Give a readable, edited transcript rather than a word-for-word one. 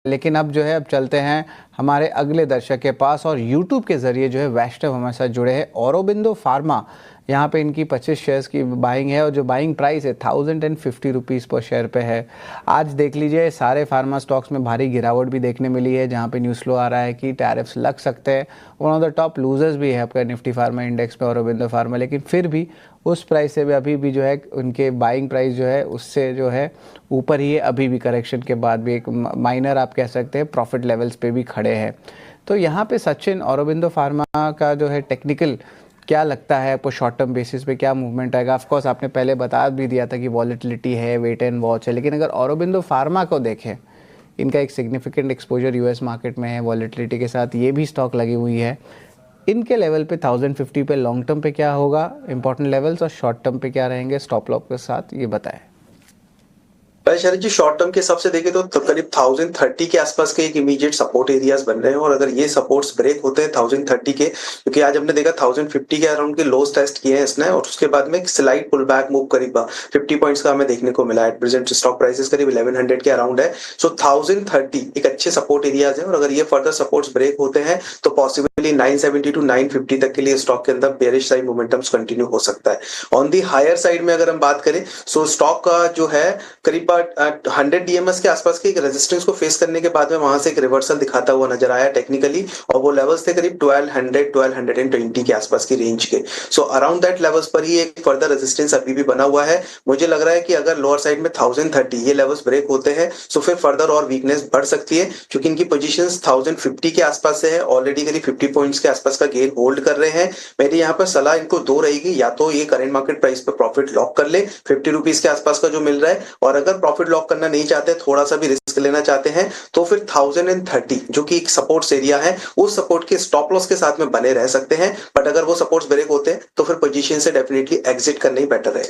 लेकिन अब जो है अब चलते हैं हमारे अगले दर्शक के पास और यूट्यूब के ज़रिए जो है वैष्णव हमारे साथ जुड़े हैं। औरोबिंदो फार्मा, यहाँ पे इनकी 25 शेयर्स की बाइंग है और जो बाइंग प्राइस है 1050 रुपीज़ पर शेयर पे है। आज देख लीजिए सारे फार्मा स्टॉक्स में भारी गिरावट भी देखने मिली है, जहाँ पे न्यूज़ फ्लो आ रहा है कि टैरिफ्स लग सकते हैं। One of the top losers भी है आपका निफ्टी फार्मा इंडेक्स में औरोबिंदो फार्मा, लेकिन फिर भी उस प्राइस से भी अभी भी जो है उनके बाइंग प्राइस जो है उससे जो है ऊपर ही है। अभी भी करेक्शन के बाद भी एक माइनर आप कह सकते हैं प्रॉफिट लेवल्स पे भी खड़े हैं। तो यहाँ पे सचिन, औरोबिंदो फार्मा का जो है टेक्निकल क्या लगता है आपको, शॉर्ट टर्म बेसिस पे क्या मूवमेंट आएगा? ऑफ कोर्स आपने पहले बता भी दिया था कि वॉलेटिलिटी है, वेट एंड वॉच है, लेकिन अगर औरोबिंदो फार्मा को देखें, इनका एक सिग्निफिकेंट एक्सपोजर यूएस मार्केट में है, वॉलेटिलिटी के साथ ये भी स्टॉक लगी हुई है। इनके लेवल पे 1050 पे लॉन्ग टर्म पे क्या होगा इंपॉर्टेंट लेवल्स, और शॉर्ट टर्म पे क्या रहेंगे स्टॉप लॉस के साथ, ये बताएं। भाई शरद जी, शॉर्ट टर्म के हिसाब से देखें तो करीब 1030 के आसपास के एक इमीडिएट सपोर्ट एरियाज बन रहे हैं, और अगर ये सपोर्ट्स ब्रेक होते हैं 1030 के, क्योंकि आज हमने देखा 1050 के अराउंड के लोस टेस्ट किए हैं इसने, और उसके बाद में एक स्लाइड पुल बैक मूव करीब 50 पॉइंट्स का हमें देखने को मिला। एट प्रेजेंट स्टॉक प्राइसेस करीब 1100 के अराउंड है। सो 1030 एक अच्छे सपोर्ट एरियाज है, और अगर ये फर्दर सपोर्ट्स ब्रेक होते हैं तो पॉसिबली 970 टू 950 तक के लिए स्टॉक के अंदर बेरिश साइड मोमेंटम्स कंटिन्यू हो सकता है। ऑन दी हायर साइड में अगर हम बात करें, सो स्टॉक का जो है करीब 100 डीएमएस के आसपास के एक रेजिस्टेंस को फेस करने के बाद में वहां से एक रिवर्सल दिखाता हुआ नजर आया टेक्निकली, और वो लेवल्स थे करीब 1200-1220 के आसपास की रेंज के। सो अराउंड दैट लेवल्स पर ही एक फर्दर रेजिस्टेंस अभी भी बना हुआ है। मुझे लग रहा है कि अगर लोअर साइड में 1030 ये लेवल्स ब्रेक होते हैं तो फिर फर्दर और वीकनेस बढ़ सकती है, क्योंकि इनकी पोजीशंस 1050 के आसपास से है, ऑलरेडी करीब 50 पॉइंट्स के आसपास का गेन होल्ड कर रहे हैं। मेरी यहाँ पर सलाह इनको दो रहेगी, या तो ये करंट मार्केट प्राइस पर प्रॉफिट लॉक कर ले 50 रुपीज के आसपास का जो मिल रहा है, और अगर प्रॉफिट लॉक करना नहीं चाहते, थोड़ा सा भी रिस्क लेना चाहते हैं, तो फिर 1030 जो कि एक सपोर्ट्स एरिया है, उस सपोर्ट के स्टॉप लॉस के साथ में बने रह सकते हैं। बट अगर वो सपोर्ट्स ब्रेक होते हैं तो फिर पोजीशन से डेफिनेटली एग्जिट करना ही बेटर है।